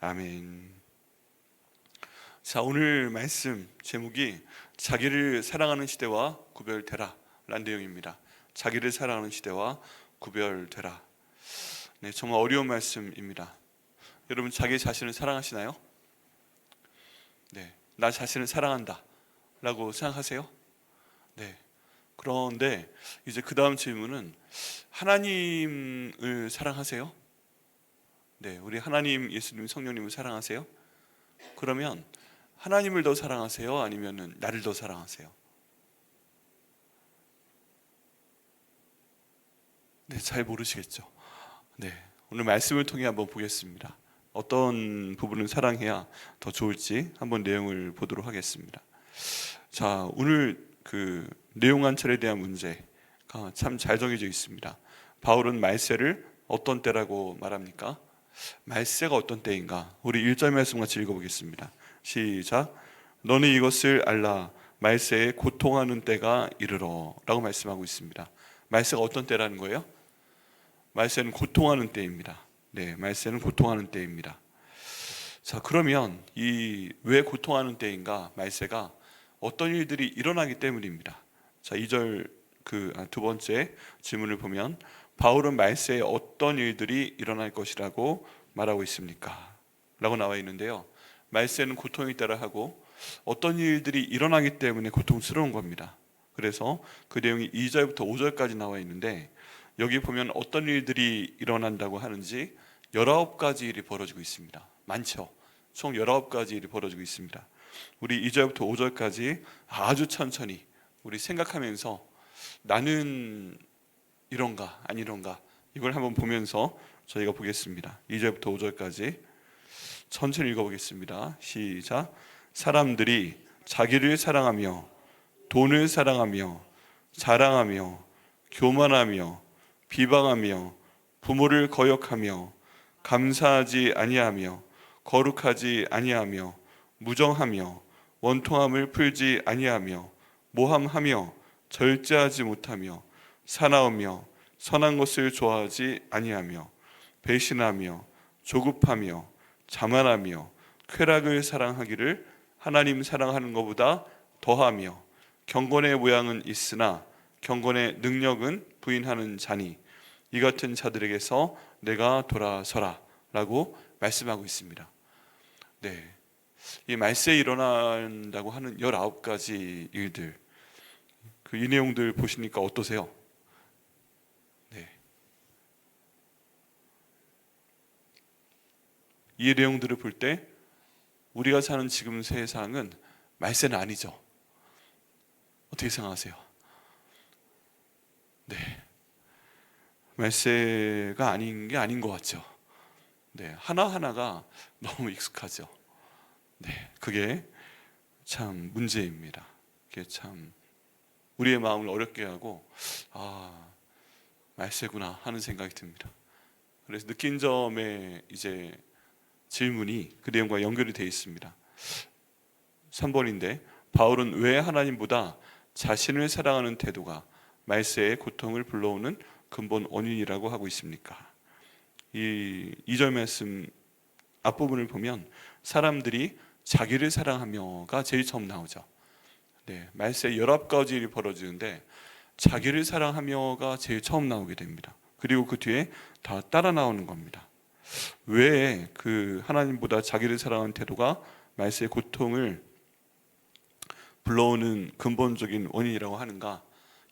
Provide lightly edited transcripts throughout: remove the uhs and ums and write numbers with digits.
아멘. 자, 오늘 말씀 제목이 자기를 사랑하는 시대와 구별되라 라는 내용입니다. 자기를 사랑하는 시대와 구별되라. 네, 정말 어려운 말씀입니다. 여러분, 자기 자신을 사랑하시나요? 네, 나 자신을 사랑한다 라고 생각하세요? 네. 그런데 이제 그 다음 질문은, 하나님을 사랑하세요? 네, 우리 하나님, 예수님, 성령님을 사랑하세요? 그러면 하나님을 더 사랑하세요? 아니면 나를 더 사랑하세요? 네, 잘 모르시겠죠. 네, 오늘 말씀을 통해 한번 보겠습니다. 어떤 부분을 사랑해야 더 좋을지 한번 내용을 보도록 하겠습니다. 자, 오늘 그 내용 한철에 대한 문제가 참 잘 정해져 있습니다. 바울은 말세를 어떤 때라고 말합니까? 말세가 어떤 때인가? 우리 1절 말씀 같이 읽어보겠습니다. 시작. 너는 이것을 알라. 말세에 고통하는 때가 이르러 라고 말씀하고 있습니다. 말세가 어떤 때라는 거예요? 말세는 고통하는 때입니다. 네, 말세는 고통하는 때입니다. 자, 그러면 이 왜 고통하는 때인가? 말세가 어떤 일들이 일어나기 때문입니다. 자, 2절 두 번째 질문을 보면, 바울은 말세에 어떤 일들이 일어날 것이라고 말하고 있습니까? 라고 나와 있는데요, 말세는 고통이 따라 하고 어떤 일들이 일어나기 때문에 고통스러운 겁니다. 그래서 그 내용이 2절부터 5절까지 나와 있는데, 여기 보면 어떤 일들이 일어난다고 하는지 19가지 일이 벌어지고 있습니다. 많죠? 총 19가지 일이 벌어지고 있습니다. 우리 2절부터 5절까지 아주 천천히 우리 생각하면서, 나는 이런가 아니런가, 이걸 한번 보면서 저희가 보겠습니다. 2절부터 5절까지 천천히 읽어보겠습니다. 시작. 사람들이 자기를 사랑하며 돈을 사랑하며 자랑하며 교만하며 비방하며 부모를 거역하며 감사하지 아니하며 거룩하지 아니하며 무정하며 원통함을 풀지 아니하며 모함하며 절제하지 못하며 사나우며 선한 것을 좋아하지 아니하며 배신하며 조급하며 자만하며 쾌락을 사랑하기를 하나님 사랑하는 것보다 더하며 경건의 모양은 있으나 경건의 능력은 부인하는 자니 이 같은 자들에게서 내가 돌아서라 라고 말씀하고 있습니다. 네, 이 말세에 일어난다고 하는 19가지 일들, 이 내용들 보시니까 어떠세요? 네, 이 내용들을 볼 때 우리가 사는 지금 세상은 말세는 아니죠. 어떻게 생각하세요? 네, 말세가 아닌 게 아닌 것 같죠. 네, 하나하나가 너무 익숙하죠. 네, 그게 참 문제입니다. 그게 참 우리의 마음을 어렵게 하고, 말세구나 하는 생각이 듭니다. 그래서 느낀 점에 이제 질문이 그 내용과 연결이 되어 있습니다. 3번인데, 바울은 왜 하나님보다 자신을 사랑하는 태도가 말세의 고통을 불러오는 근본 원인이라고 하고 있습니까? 이 2절 말씀 앞부분을 보면 사람들이 자기를 사랑하며가 제일 처음 나오죠. 네, 말세 19가지 일이 벌어지는데 자기를 사랑하며가 제일 처음 나오게 됩니다. 그리고 그 뒤에 다 따라 나오는 겁니다. 왜 하나님보다 자기를 사랑하는 태도가 말세의 고통을 불러오는 근본적인 원인이라고 하는가?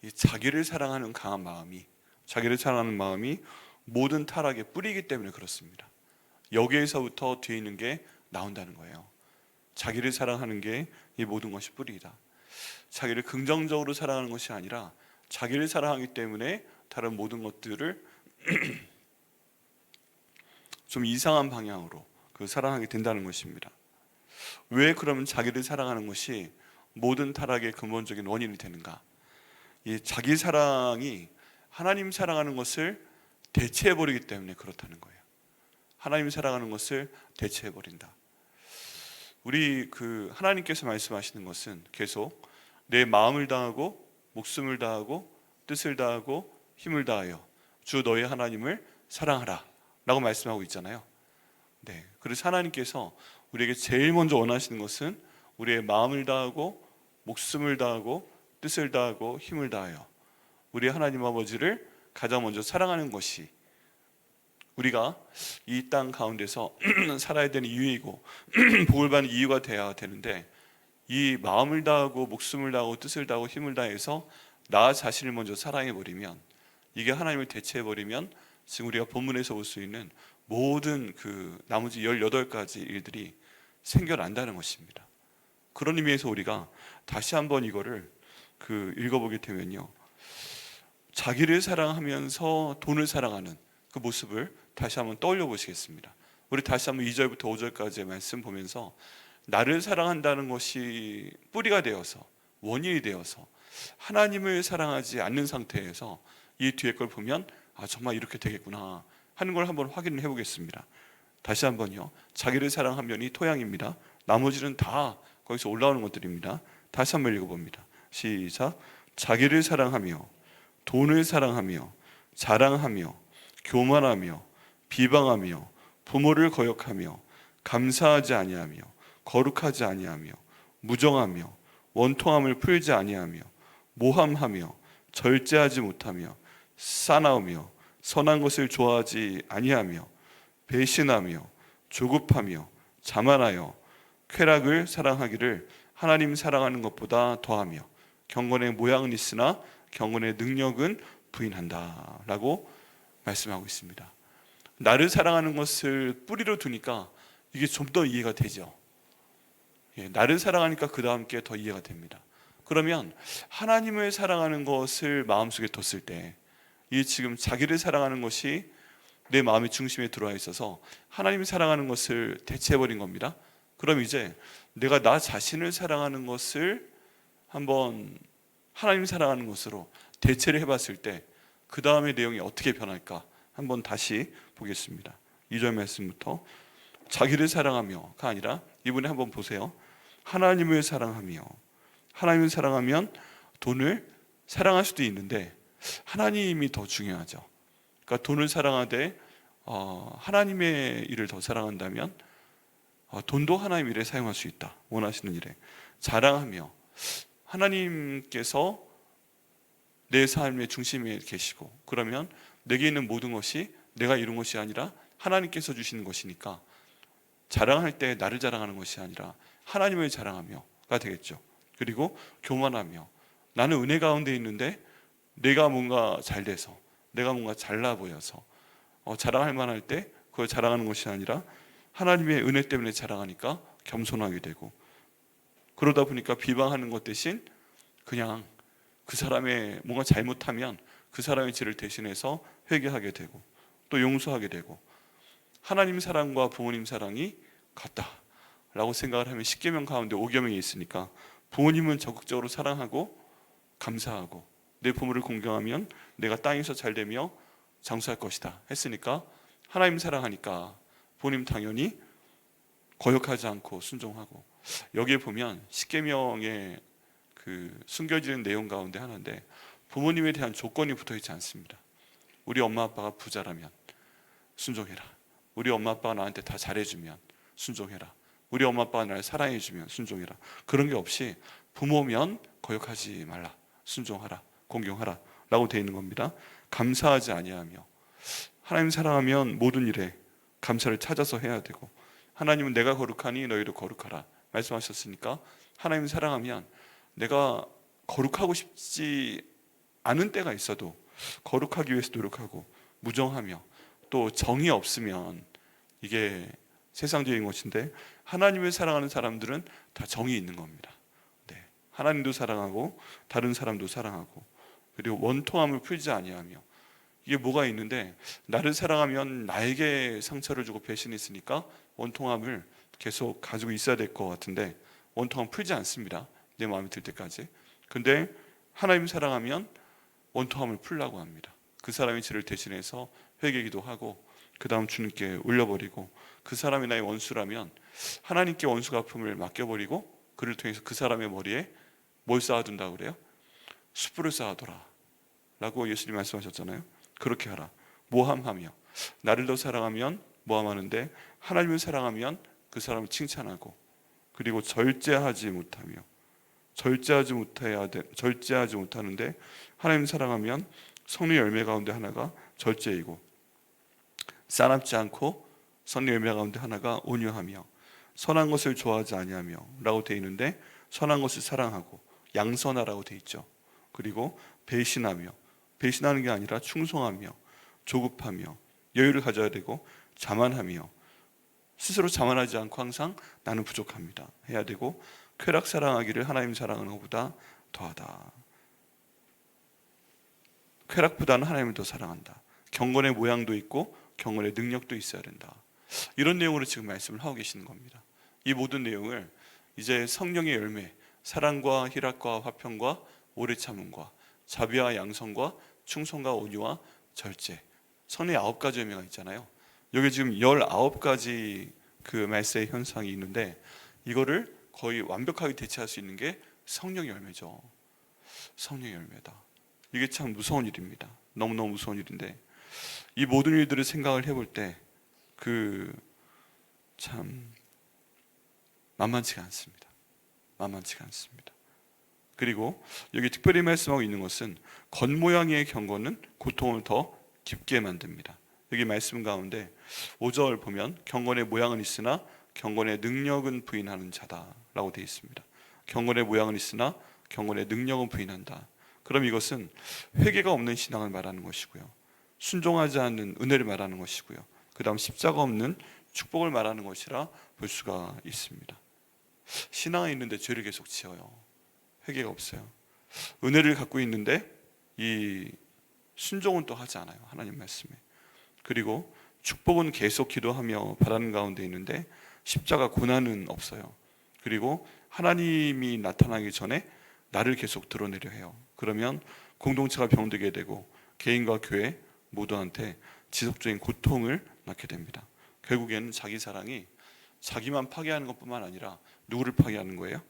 이 자기를 사랑하는 강한 마음이, 자기를 사랑하는 마음이 모든 타락의 뿌리이기 때문에 그렇습니다. 여기에서부터 뒤에 있는 게 나온다는 거예요. 자기를 사랑하는 게 이 모든 것이 뿌리이다. 자기를 긍정적으로 사랑하는 것이 아니라 자기를 사랑하기 때문에 다른 모든 것들을 좀 이상한 방향으로 사랑하게 된다는 것입니다. 왜 그러면 자기를 사랑하는 것이 모든 타락의 근본적인 원인이 되는가? 이 자기 사랑이 하나님 사랑하는 것을 대체해버리기 때문에 그렇다는 거예요. 하나님 사랑하는 것을 대체해버린다. 우리 하나님께서 말씀하시는 것은 계속 내 마음을 다하고 목숨을 다하고 뜻을 다하고 힘을 다하여 주 너의 하나님을 사랑하라 라고 말씀하고 있잖아요. 네, 그래서 하나님께서 우리에게 제일 먼저 원하시는 것은 우리의 마음을 다하고 목숨을 다하고 뜻을 다하고 힘을 다하여 우리 하나님 아버지를 가장 먼저 사랑하는 것이 우리가 이 땅 가운데서 살아야 되는 이유이고 복을 받는 이유가 되어야 되는데, 이 마음을 다하고 목숨을 다하고 뜻을 다하고 힘을 다해서 나 자신을 먼저 사랑해버리면, 이게 하나님을 대체해버리면 지금 우리가 본문에서 볼 수 있는 모든 그 나머지 18가지 일들이 생겨난다는 것입니다. 그런 의미에서 우리가 다시 한번 이거를 읽어보게 되면요, 자기를 사랑하면서 돈을 사랑하는 그 모습을 다시 한번 떠올려 보시겠습니다. 우리 다시 한번 2절부터 5절까지의 말씀 보면서 나를 사랑한다는 것이 뿌리가 되어서 원인이 되어서 하나님을 사랑하지 않는 상태에서 이 뒤에 걸 보면 정말 이렇게 되겠구나 하는 걸 한번 확인을 해보겠습니다. 다시 한번요, 자기를 사랑하면 이 토양입니다. 나머지는 다 거기서 올라오는 것들입니다. 다시 한번 읽어봅니다. 시작. 자기를 사랑하며 돈을 사랑하며 자랑하며 교만하며 비방하며 부모를 거역하며 감사하지 아니하며 거룩하지 아니하며 무정하며 원통함을 풀지 아니하며 모함하며 절제하지 못하며 싸나우며 선한 것을 좋아하지 아니하며 배신하며 조급하며 자만하여 쾌락을 사랑하기를 하나님 사랑하는 것보다 더하며 경건의 모양은 있으나 경건의 능력은 부인한다 라고 말씀하고 있습니다. 나를 사랑하는 것을 뿌리로 두니까 이게 좀 더 이해가 되죠. 나를 사랑하니까 그 다음 게 더 이해가 됩니다. 그러면 하나님을 사랑하는 것을 마음속에 뒀을 때, 이 지금 자기를 사랑하는 것이 내 마음의 중심에 들어와 있어서 하나님을 사랑하는 것을 대체해버린 겁니다. 그럼 이제 내가 나 자신을 사랑하는 것을 한번 하나님 사랑하는 것으로 대체를 해봤을 때 그 다음의 내용이 어떻게 변할까 한번 다시 보겠습니다. 2절 말씀부터 자기를 사랑하며가 아니라 이번에 한번 보세요. 하나님을 사랑하며, 하나님을 사랑하면 돈을 사랑할 수도 있는데 하나님이 더 중요하죠. 그러니까 돈을 사랑하되 하나님의 일을 더 사랑한다면 돈도 하나님 일에 사용할 수 있다. 원하시는 일에 자랑하며, 하나님께서 내 삶의 중심에 계시고 그러면 내게 있는 모든 것이 내가 이룬 것이 아니라 하나님께서 주시는 것이니까 자랑할 때 나를 자랑하는 것이 아니라 하나님을 자랑하며가 되겠죠. 그리고 교만하며, 나는 은혜 가운데 있는데 내가 뭔가 잘 돼서, 내가 뭔가 잘나 보여서 자랑할 만할 때 그걸 자랑하는 것이 아니라 하나님의 은혜 때문에 자랑하니까 겸손하게 되고, 그러다 보니까 비방하는 것 대신 그냥 그 사람의 뭔가 잘못하면 그 사람의 죄를 대신해서 회개하게 되고 또 용서하게 되고, 하나님 사랑과 부모님 사랑이 같다라고 생각을 하면 10계명 가운데 5계명이 있으니까 부모님은 적극적으로 사랑하고 감사하고 내 부모를 공경하면 내가 땅에서 잘되며 장수할 것이다 했으니까 하나님 사랑하니까 부모님 당연히 거역하지 않고 순종하고, 여기에 보면 10계명의 숨겨지는 내용 가운데 하나인데 부모님에 대한 조건이 붙어있지 않습니다. 우리 엄마 아빠가 부자라면 순종해라. 우리 엄마 아빠가 나한테 다 잘해주면 순종해라. 우리 엄마 아빠가 나를 사랑해주면 순종해라. 그런 게 없이 부모면 거역하지 말라, 순종하라, 공경하라 라고 되어 있는 겁니다. 감사하지 아니하며, 하나님 사랑하면 모든 일에 감사를 찾아서 해야 되고, 하나님은 내가 거룩하니 너희도 거룩하라 말씀하셨으니까 하나님 사랑하면 내가 거룩하고 싶지 않은 때가 있어도 거룩하기 위해서 노력하고, 무정하며, 또 정이 없으면 이게 세상적인 것인데 하나님을 사랑하는 사람들은 다 정이 있는 겁니다. 네, 하나님도 사랑하고 다른 사람도 사랑하고, 그리고 원통함을 풀지 아니하며, 이게 뭐가 있는데 나를 사랑하면 나에게 상처를 주고 배신했으니까 원통함을 계속 가지고 있어야 될 것 같은데 원통함 풀지 않습니다. 내 마음에 들 때까지. 근데 하나님 사랑하면 원통함을 풀라고 합니다. 그 사람의 죄를 대신해서 회개기도 하고 그 다음 주님께 올려버리고, 그 사람이 나의 원수라면 하나님께 원수 갚음을 맡겨버리고 그를 통해서 그 사람의 머리에 뭘 쌓아둔다고 그래요? 숯불을 쌓아둬라 라고 예수님 말씀하셨잖아요. 그렇게 하라. 모함하며, 나를 더 사랑하면 모함하는데 하나님을 사랑하면 그 사람을 칭찬하고, 그리고 절제하지 못하는데 하나님을 사랑하면 성령의 열매 가운데 하나가 절제이고, 싸납지 않고 성령의 열매 가운데 하나가 온유하며, 선한 것을 좋아하지 아니하며 라고 되어 있는데 선한 것을 사랑하고, 양선하라고 되어 있죠. 그리고 배신하는 게 아니라 충성하며, 조급하며, 여유를 가져야 되고, 자만하며, 스스로 자만하지 않고 항상 나는 부족합니다 해야 되고, 쾌락 사랑하기를 하나님 사랑하는 것보다 더하다. 쾌락보다는 하나님을 더 사랑한다. 경건의 모양도 있고 경건의 능력도 있어야 된다. 이런 내용으로 지금 말씀을 하고 계시는 겁니다. 이 모든 내용을 이제 성령의 열매, 사랑과 희락과 화평과 오래 참음과 자비와 양선과 충성과 온유와 절제, 선의 9가지 열매가 있잖아요. 여기 지금 19가지 그 말세의 현상이 있는데, 이거를 거의 완벽하게 대체할 수 있는 게 성령의 열매죠. 성령의 열매다. 이게 참 무서운 일입니다. 너무너무 무서운 일인데, 이 모든 일들을 생각을 해볼 때 참 만만치가 않습니다. 만만치가 않습니다. 그리고 여기 특별히 말씀하고 있는 것은 겉모양의 경건은 고통을 더 깊게 만듭니다. 여기 말씀 가운데 5절 보면 경건의 모양은 있으나 경건의 능력은 부인하는 자다라고 되어 있습니다. 경건의 모양은 있으나 경건의 능력은 부인한다. 그럼 이것은 회개가 없는 신앙을 말하는 것이고요, 순종하지 않는 은혜를 말하는 것이고요, 그 다음 십자가 없는 축복을 말하는 것이라 볼 수가 있습니다. 신앙은 있는데 죄를 계속 지어요. 회개가 없어요. 은혜를 갖고 있는데 이 순종은 또 하지 않아요, 하나님 말씀에. 그리고 축복은 계속 기도하며 바라는 가운데 있는데 십자가 고난은 없어요. 그리고 하나님이 나타나기 전에 나를 계속 드러내려 해요. 그러면 공동체가 병들게 되고 개인과 교회 모두한테 지속적인 고통을 낳게 됩니다. 결국에는 자기 사랑이 자기만 파괴하는 것뿐만 아니라 누구를 파괴하는 거예요?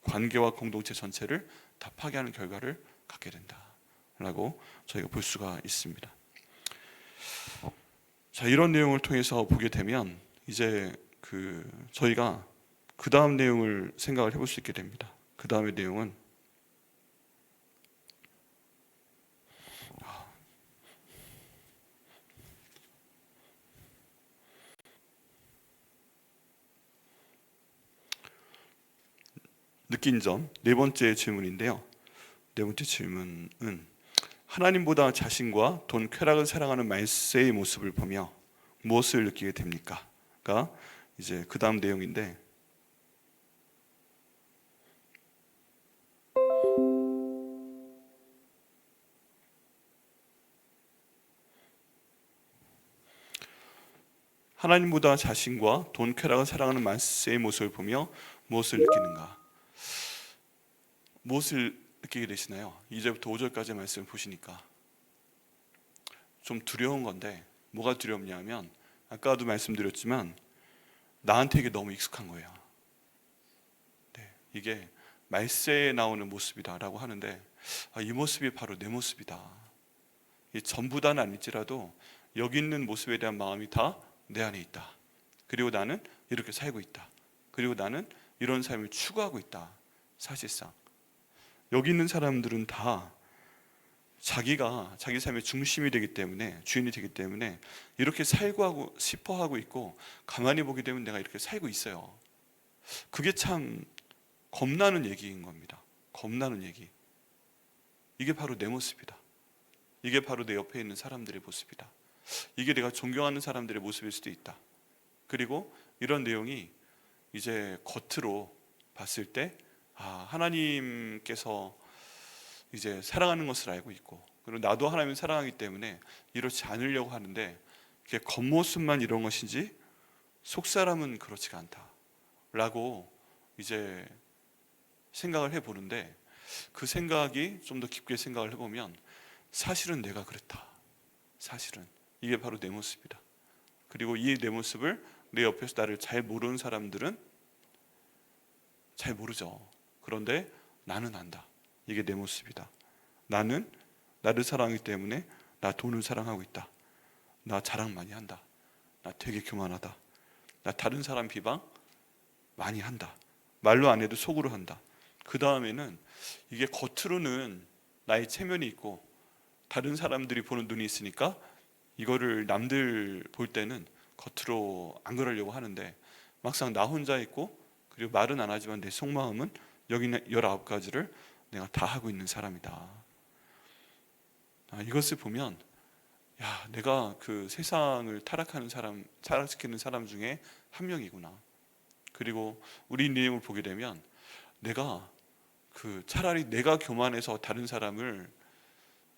관계와 공동체 전체를 다 파괴하는 결과를 갖게 된다라고 저희가 볼 수가 있습니다. 자, 이런 내용을 통해서 보게 되면 이제 저희가 그 다음 내용을 생각을 해볼 수 있게 됩니다. 그 다음의 내용은 느낀 점, 네 번째 질문인데요. 네 번째 질문은 하나님보다 자신과 돈, 쾌락을 사랑하는 말세의 모습을 보며 무엇을 느끼게 됩니까? 가 이제 그 다음 내용인데, 하나님보다 자신과 돈, 쾌락을 사랑하는 말세의 모습을 보며 무엇을 느끼는가? 무엇을 느끼게 되시나요? 2절부터 5절까지 말씀을 보시니까 좀 두려운 건데, 뭐가 두렵냐면 아까도 말씀드렸지만 나한테 이게 너무 익숙한 거예요. 네, 이게 말세에 나오는 모습이다라고 하는데, 이 모습이 바로 내 모습이다. 이 전부 다는 아닐지라도 여기 있는 모습에 대한 마음이 다 내 안에 있다. 그리고 나는 이렇게 살고 있다. 그리고 나는 이런 삶을 추구하고 있다. 사실상 여기 있는 사람들은 다 자기가 자기 삶의 중심이 되기 때문에, 주인이 되기 때문에 이렇게 살고 싶어 하고 있고, 가만히 보게 되면 내가 이렇게 살고 있어요. 그게 참 겁나는 얘기인 겁니다. 겁나는 얘기. 이게 바로 내 모습이다. 이게 바로 내 옆에 있는 사람들의 모습이다. 이게 내가 존경하는 사람들의 모습일 수도 있다. 그리고 이런 내용이 이제 겉으로 봤을 때 하나님께서 이제 사랑하는 것을 알고 있고, 그리고 나도 하나님을 사랑하기 때문에 이렇지 않으려고 하는데, 그게 겉모습만 이런 것인지 속사람은 그렇지가 않다라고 이제 생각을 해보는데, 그 생각이 좀 더 깊게 생각을 해보면 사실은 내가 그랬다. 사실은 이게 바로 내 모습이다. 그리고 이 내 모습을 내 옆에서 나를 잘 모르는 사람들은 잘 모르죠. 그런데 나는 안다. 이게 내 모습이다. 나는 나를 사랑하기 때문에 나 돈을 사랑하고 있다. 나 자랑 많이 한다. 나 되게 교만하다. 나 다른 사람 비방 많이 한다. 말로 안 해도 속으로 한다. 그 다음에는 이게 겉으로는 나의 체면이 있고 다른 사람들이 보는 눈이 있으니까 이거를 남들 볼 때는 겉으로 안 그러려고 하는데 막상 나 혼자 있고 그리고 말은 안 하지만 내 속마음은 여기 있는 19가지를 내가 다 하고 있는 사람이다. 이것을 보면 내가 그 세상을 타락시키는 사람 중에 한 명이구나. 그리고 우리 내용을 보게 되면 내가 차라리 내가 교만해서 다른 사람을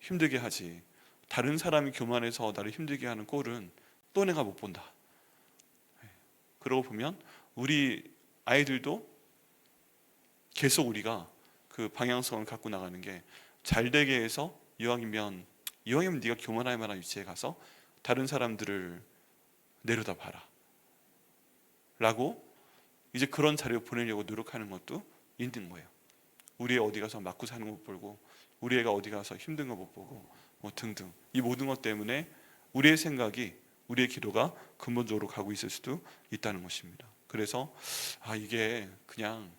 힘들게 하지, 다른 사람이 교만해서 나를 힘들게 하는 꼴은 또 내가 못 본다. 그러고 보면 우리 아이들도 계속 우리가 그 방향성을 갖고 나가는 게 잘되게 해서 이왕이면 네가 교만할 만한 위치에 가서 다른 사람들을 내려다봐라 라고 이제 그런 자료 보내려고 노력하는 것도 있는 거예요. 우리 애 어디 가서 맞고 사는 거 못 보고 우리 애가 어디 가서 힘든 거 못 보고 뭐 등등, 이 모든 것 때문에 우리의 생각이, 우리의 기도가 근본적으로 가고 있을 수도 있다는 것입니다. 그래서 이게 그냥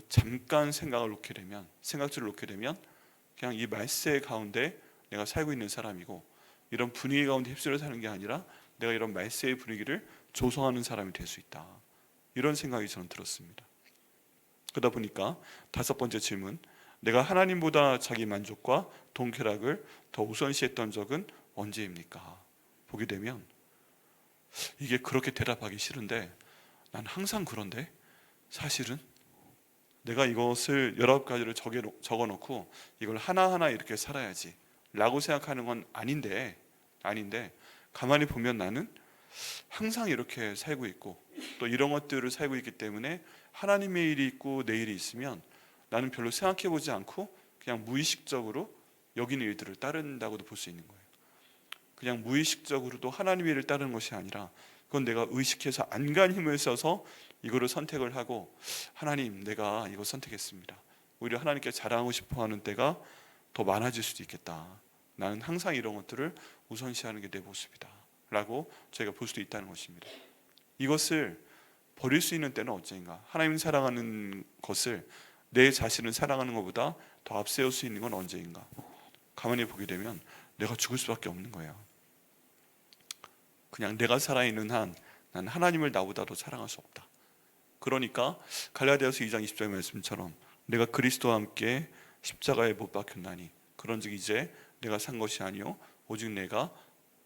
잠깐 생각줄을 놓게 되면 그냥 이 말세 가운데 내가 살고 있는 사람이고 이런 분위기 가운데 휩쓸려 사는 게 아니라 내가 이런 말세의 분위기를 조성하는 사람이 될 수 있다. 이런 생각이 저는 들었습니다. 그러다 보니까 5번째 질문, 내가 하나님보다 자기 만족과 동쾌락을 더 우선시했던 적은 언제입니까? 보게 되면 이게 그렇게 대답하기 싫은데 난 항상 그런데 사실은 내가 이것을 19가지를 적어놓고 이걸 하나하나 이렇게 살아야지 라고 생각하는 건 아닌데 가만히 보면 나는 항상 이렇게 살고 있고 또 이런 것들을 살고 있기 때문에 하나님의 일이 있고 내 일이 있으면 나는 별로 생각해보지 않고 그냥 무의식적으로 여기는 일들을 따른다고도 볼 수 있는 거예요. 그냥 무의식적으로도 하나님의 일을 따르는 것이 아니라 그건 내가 의식해서 안간 힘을 써서 이거를 선택을 하고 하나님 내가 이거 선택했습니다. 오히려 하나님께 자랑하고 싶어하는 때가 더 많아질 수도 있겠다. 나는 항상 이런 것들을 우선시하는 게 내 모습이다 라고 저희가 볼 수도 있다는 것입니다. 이것을 버릴 수 있는 때는 언제인가? 하나님 사랑하는 것을 내 자신을 사랑하는 것보다 더 앞세울 수 있는 건 언제인가? 가만히 보게 되면 내가 죽을 수밖에 없는 거예요. 그냥 내가 살아있는 한 난 하나님을 나보다 더 사랑할 수 없다. 그러니까 갈라디아서 2장 20절 말씀처럼 내가 그리스도와 함께 십자가에 못 박혔나니 그런즉 이제 내가 산 것이 아니요 오직 내가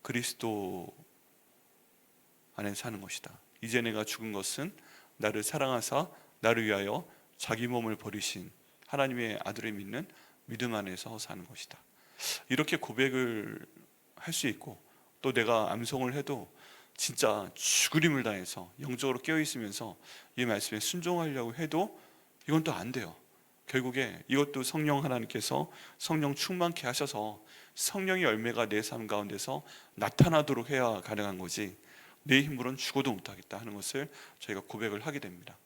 그리스도 안에 사는 것이다. 이제 내가 죽은 것은 나를 사랑하사 나를 위하여 자기 몸을 버리신 하나님의 아들을 믿는 믿음 안에서 사는 것이다. 이렇게 고백을 할 수 있고 또 내가 암송을 해도 진짜 죽으림을 다해서 영적으로 깨어있으면서 이 말씀에 순종하려고 해도 이건 또 안 돼요. 결국에 이것도 성령 하나님께서 성령 충만케 하셔서 성령의 열매가 내 삶 가운데서 나타나도록 해야 가능한 거지 내 힘으로는 죽어도 못하겠다 하는 것을 저희가 고백을 하게 됩니다.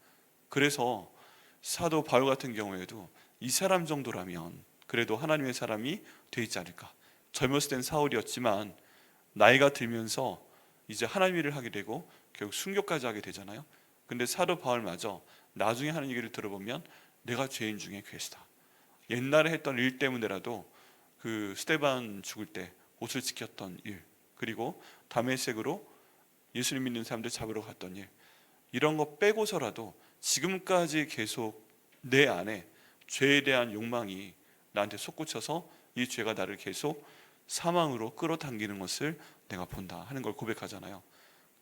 그래서 사도 바울 같은 경우에도 이 사람 정도라면 그래도 하나님의 사람이 돼 있지 않을까. 젊었을 땐 사울이었지만 나이가 들면서 이제 하나님 일을 하게 되고 결국 순교까지 하게 되잖아요. 근데 사도 바울마저 나중에 하는 얘기를 들어보면 내가 죄인 중에 괴수다. 옛날에 했던 일 때문에라도 그 스데반 죽을 때 옷을 지켰던 일, 그리고 다메섹으로 예수님 믿는 사람들 잡으러 갔던 일, 이런 거 빼고서라도 지금까지 계속 내 안에 죄에 대한 욕망이 나한테 솟구쳐서 이 죄가 나를 계속 사망으로 끌어당기는 것을 내가 본다 하는 걸 고백하잖아요.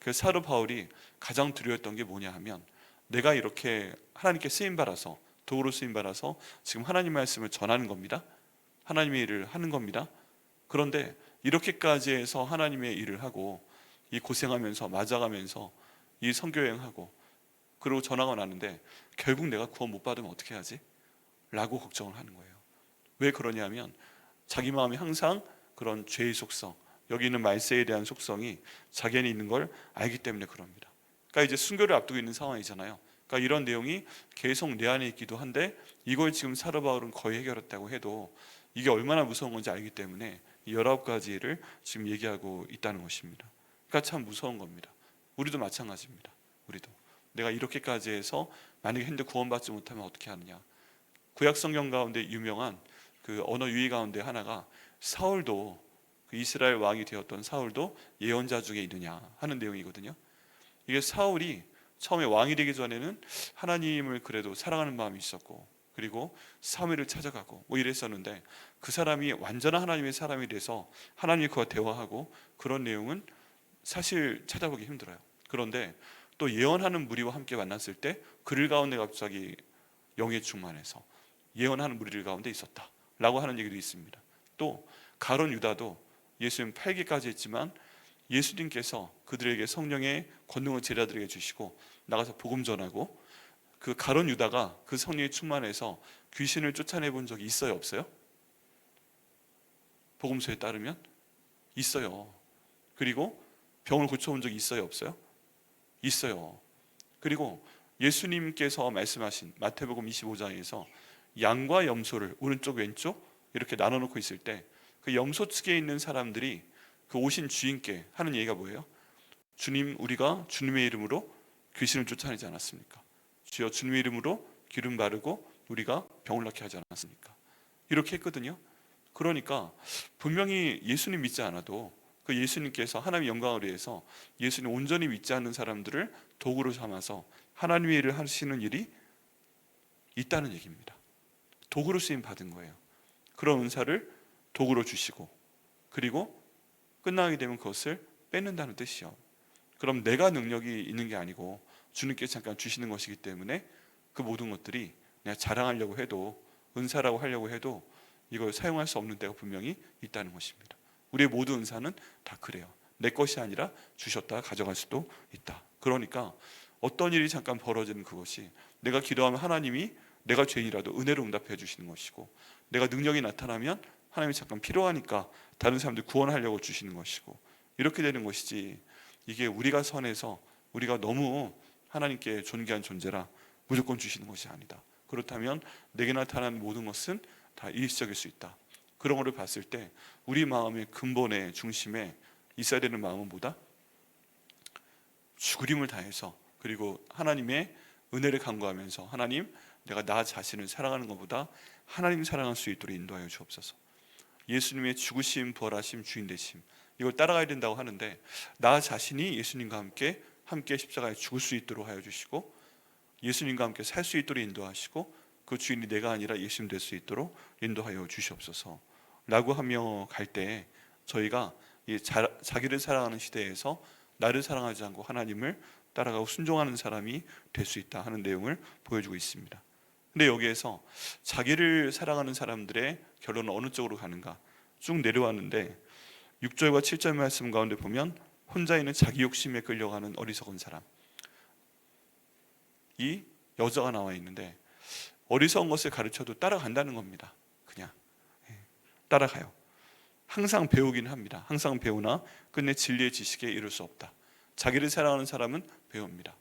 그래서 사도 바울이 가장 두려웠던 게 뭐냐 하면 내가 이렇게 하나님께 쓰임받아서 도구로 쓰임받아서 지금 하나님 말씀을 전하는 겁니다. 하나님의 일을 하는 겁니다. 그런데 이렇게까지 해서 하나님의 일을 하고 이 고생하면서 맞아가면서 이 선교여행하고 그리고 전화가 나는데 결국 내가 구원 못 받으면 어떻게 하지? 라고 걱정을 하는 거예요. 왜 그러냐면 자기 마음이 항상 그런 죄의 속성, 여기 있는 말세에 대한 속성이 자기 안에 있는 걸 알기 때문에 그럽니다. 그러니까 이제 순교를 앞두고 있는 상황이잖아요. 그러니까 이런 내용이 계속 내 안에 있기도 한데 이걸 지금 사도 바울은 거의 해결했다고 해도 이게 얼마나 무서운 건지 알기 때문에 이 19가지를 지금 얘기하고 있다는 것입니다. 그러니까 참 무서운 겁니다. 우리도 마찬가지입니다. 우리도 내가 이렇게까지 해서 만약에 했는데 구원받지 못하면 어떻게 하느냐. 구약 성경 가운데 유명한 그 언어 유희 가운데 하나가 사울도, 그 이스라엘 왕이 되었던 사울도 예언자 중에 있느냐 하는 내용이거든요. 이게 사울이 처음에 왕이 되기 전에는 하나님을 그래도 사랑하는 마음이 있었고, 그리고 사무엘을 찾아가고 뭐 이랬었는데, 그 사람이 완전한 하나님의 사람이 돼서 하나님이 그와 대화하고 그런 내용은 사실 찾아보기 힘들어요. 그런데 또 예언하는 무리와 함께 만났을 때 그들 가운데 갑자기 영에 충만해서 예언하는 무리들 가운데 있었다 라고 하는 얘기도 있습니다. 또 가룟 유다도 예수님 8기까지 했지만 예수님께서 그들에게 성령의 권능을 제자들에게 주시고 나가서 복음 전하고, 그 가룟 유다가 그 성령에 충만해서 귀신을 쫓아내 본 적이 있어요, 없어요? 복음서에 따르면 있어요. 그리고 병을 고쳐온 적이 있어요, 없어요? 있어요. 그리고 예수님께서 말씀하신 마태복음 25장에서 양과 염소를 오른쪽 왼쪽 이렇게 나눠놓고 있을 때 그 염소 측에 있는 사람들이 그 오신 주인께 하는 얘기가 뭐예요? 주님, 우리가 주님의 이름으로 귀신을 쫓아내지 않았습니까? 주여 주님의 이름으로 기름 바르고 우리가 병을 낫게 하지 않았습니까? 이렇게 했거든요. 그러니까 분명히 예수님 믿지 않아도 그 예수님께서 하나님의 영광을 위해서 예수님 온전히 믿지 않는 사람들을 도구로 삼아서 하나님의 일을 하시는 일이 있다는 얘기입니다. 도구로 쓰임 받은 거예요. 그런 은사를 도구로 주시고, 그리고 끝나게 되면 그것을 뺏는다는 뜻이요. 그럼 내가 능력이 있는 게 아니고 주님께서 잠깐 주시는 것이기 때문에 그 모든 것들이 내가 자랑하려고 해도, 은사라고 하려고 해도 이걸 사용할 수 없는 때가 분명히 있다는 것입니다. 우리의 모든 은사는 다 그래요. 내 것이 아니라 주셨다가 가져갈 수도 있다. 그러니까 어떤 일이 잠깐 벌어지는 그것이 내가 기도하면 하나님이 내가 죄인이라도 은혜로 응답해 주시는 것이고, 내가 능력이 나타나면 하나님이 잠깐 필요하니까 다른 사람들 구원하려고 주시는 것이고, 이렇게 되는 것이지, 이게 우리가 선해서 우리가 너무 하나님께 존귀한 존재라 무조건 주시는 것이 아니다. 그렇다면 내게 나타나는 모든 것은 다 일시적일 수 있다. 그런 것을 봤을 때 우리 마음의 근본의 중심에 있어야 되는 마음은 뭐다? 죽으림을 다해서, 그리고 하나님의 은혜를 간구하면서 하나님, 내가 나 자신을 사랑하는 것보다 하나님 사랑할 수 있도록 인도하여 주옵소서. 예수님의 죽으심, 부활하심, 주인 되심, 이걸 따라가야 된다고 하는데, 나 자신이 예수님과 함께 십자가에 죽을 수 있도록 하여 주시고, 예수님과 함께 살 수 있도록 인도하시고, 그 주인이 내가 아니라 예수님 될 수 있도록 인도하여 주시옵소서 라고 하며 갈 때, 저희가 이 자기를 사랑하는 시대에서 나를 사랑하지 않고 하나님을 따라가고 순종하는 사람이 될 수 있다 하는 내용을 보여주고 있습니다. 근데 여기에서 자기를 사랑하는 사람들의 결론은 어느 쪽으로 가는가 쭉 내려왔는데, 6절과 7절 말씀 가운데 보면 혼자 있는 자기 욕심에 끌려가는 어리석은 사람, 이 여자가 나와 있는데 어리석은 것을 가르쳐도 따라간다는 겁니다. 그냥 따라가요. 항상 배우긴 합니다. 항상 배우나 끝내 진리의 지식에 이를 수 없다. 자기를 사랑하는 사람은 배웁니다.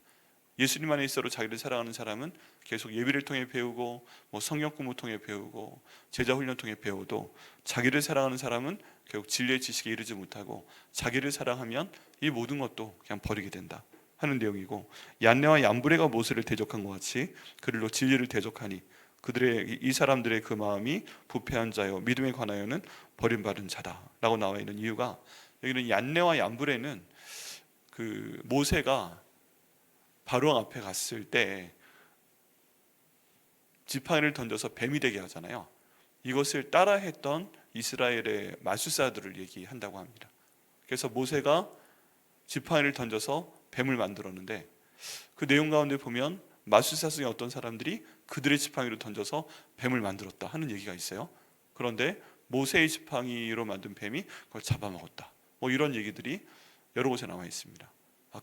예수님 안에 있어로 자기를 사랑하는 사람은 계속 예비를 통해 배우고, 성경 공부 통해 배우고, 제자 훈련 통해 배워도 자기를 사랑하는 사람은 결국 진리의 지식에 이르지 못하고 자기를 사랑하면 이 모든 것도 그냥 버리게 된다 하는 내용이고, 얀네와 얀브레가 모세를 대적한 것 같이 그들로 진리를 대적하니 그들의, 이 사람들의 그 마음이 부패한 자요 믿음에 관하여는 버림받은 자다라고 나와 있는 이유가, 여기는 얀네와 얀브레는 그 모세가 바로 앞에 갔을 때 지팡이를 던져서 뱀이 되게 하잖아요. 이것을 따라했던 이스라엘의 마술사들을 얘기한다고 합니다. 그래서 모세가 지팡이를 던져서 뱀을 만들었는데, 그 내용 가운데 보면 마술사 중에 어떤 사람들이 그들의 지팡이를 던져서 뱀을 만들었다 하는 얘기가 있어요. 그런데 모세의 지팡이로 만든 뱀이 그걸 잡아먹었다, 이런 얘기들이 여러 곳에 나와 있습니다.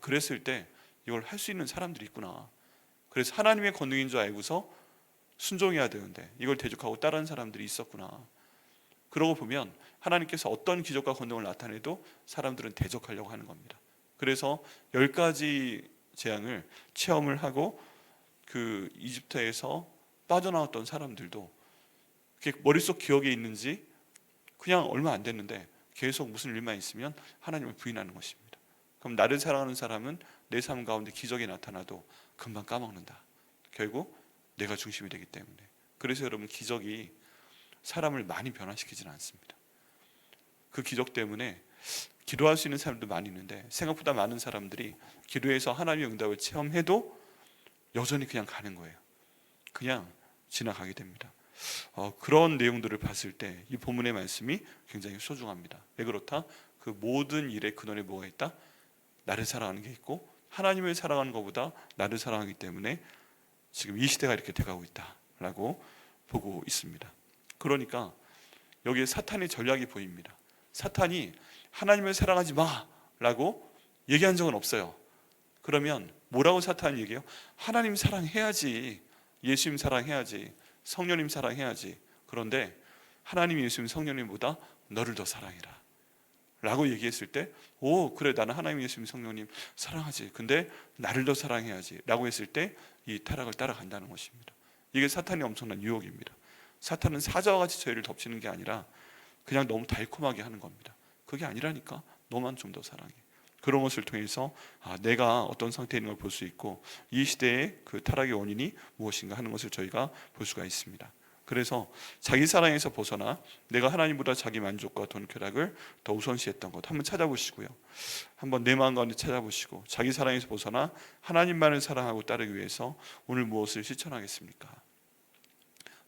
그랬을 때 이걸 할 수 있는 사람들이 있구나. 그래서 하나님의 권능인 줄 알고서 순종해야 되는데 이걸 대적하고 따르는 사람들이 있었구나. 그러고 보면 하나님께서 어떤 기적과 권능을 나타내도 사람들은 대적하려고 하는 겁니다. 그래서 10가지 재앙을 체험을 하고 그 이집트에서 빠져나왔던 사람들도 그게 머릿속 기억에 있는지 그냥 얼마 안 됐는데 계속 무슨 일만 있으면 하나님을 부인하는 것입니다. 그럼 나를 사랑하는 사람은 내 삶 가운데 기적이 나타나도 금방 까먹는다. 결국 내가 중심이 되기 때문에. 그래서 여러분, 기적이 사람을 많이 변화시키지는 않습니다. 그 기적 때문에 기도할 수 있는 사람도 많이 있는데 생각보다 많은 사람들이 기도해서 하나님의 응답을 체험해도 여전히 그냥 가는 거예요. 그냥 지나가게 됩니다. 그런 내용들을 봤을 때 이 본문의 말씀이 굉장히 소중합니다. 왜 그렇다? 그 모든 일의 근원에 뭐가 있다? 나를 사랑하는 게 있고, 하나님을 사랑하는 것보다 나를 사랑하기 때문에 지금 이 시대가 이렇게 돼가고 있다라고 보고 있습니다. 그러니까 여기에 사탄의 전략이 보입니다. 사탄이 하나님을 사랑하지 마라고 얘기한 적은 없어요. 그러면 뭐라고 사탄이 얘기해요? 하나님 사랑해야지, 예수님 사랑해야지, 성령님 사랑해야지. 그런데 하나님, 예수님, 성령님보다 너를 더 사랑해라 라고 얘기했을 때, 오 그래, 나는 하나님, 예수님, 성령님 사랑하지, 근데 나를 더 사랑해야지 라고 했을 때 이 타락을 따라간다는 것입니다. 이게 사탄의 엄청난 유혹입니다. 사탄은 사자와 같이 저희를 덮치는 게 아니라 그냥 너무 달콤하게 하는 겁니다. 그게 아니라니까, 너만 좀 더 사랑해. 그런 것을 통해서 내가 어떤 상태에 있는 걸 볼 수 있고, 이 시대의 그 타락의 원인이 무엇인가 하는 것을 저희가 볼 수가 있습니다. 그래서 자기 사랑에서 벗어나 내가 하나님보다 자기 만족과 돈 쾌락을 더 우선시했던 것 한번 찾아보시고요. 한번 내 마음 가운데 찾아보시고, 자기 사랑에서 벗어나 하나님만을 사랑하고 따르기 위해서 오늘 무엇을 실천하겠습니까?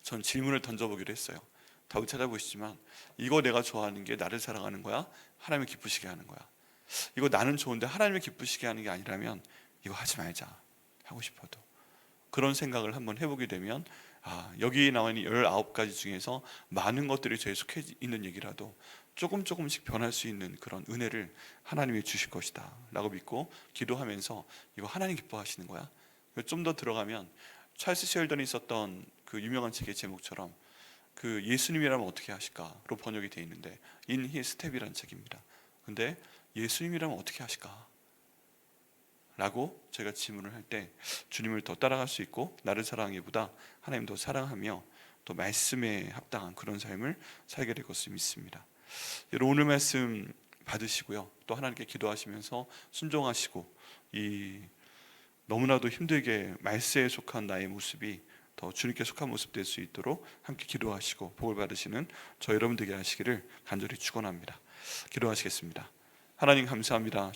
전 질문을 던져보기로 했어요. 답을 찾아보시지만, 이거 내가 좋아하는 게 나를 사랑하는 거야? 하나님을 기쁘시게 하는 거야? 이거 나는 좋은데 하나님을 기쁘시게 하는 게 아니라면 이거 하지 말자. 하고 싶어도 그런 생각을 한번 해보게 되면, 여기 나와 있는 19가지 중에서 많은 것들이 저에 속해 있는 얘기라도 조금씩 변할 수 있는 그런 은혜를 하나님이 주실 것이다 라고 믿고 기도하면서, 이거 하나님 기뻐하시는 거야? 좀 더 들어가면 찰스 쉘던이 썼던 그 유명한 책의 제목처럼 그 예수님이라면 어떻게 하실까로 번역이 되어 있는데, In His Step이라는 책입니다. 근데 예수님이라면 어떻게 하실까? 라고 제가 질문을 할 때 주님을 더 따라갈 수 있고, 나를 사랑하기보다 하나님 더 사랑하며 또 말씀에 합당한 그런 삶을 살게 될 것을 믿습니다. 여러분, 오늘 말씀 받으시고요, 또 하나님께 기도하시면서 순종하시고, 이 너무나도 힘들게 말세에 속한 나의 모습이 더 주님께 속한 모습 될 수 있도록 함께 기도하시고 복을 받으시는 저 여러분 되게 하시기를 간절히 축원합니다. 기도하시겠습니다. 하나님 감사합니다.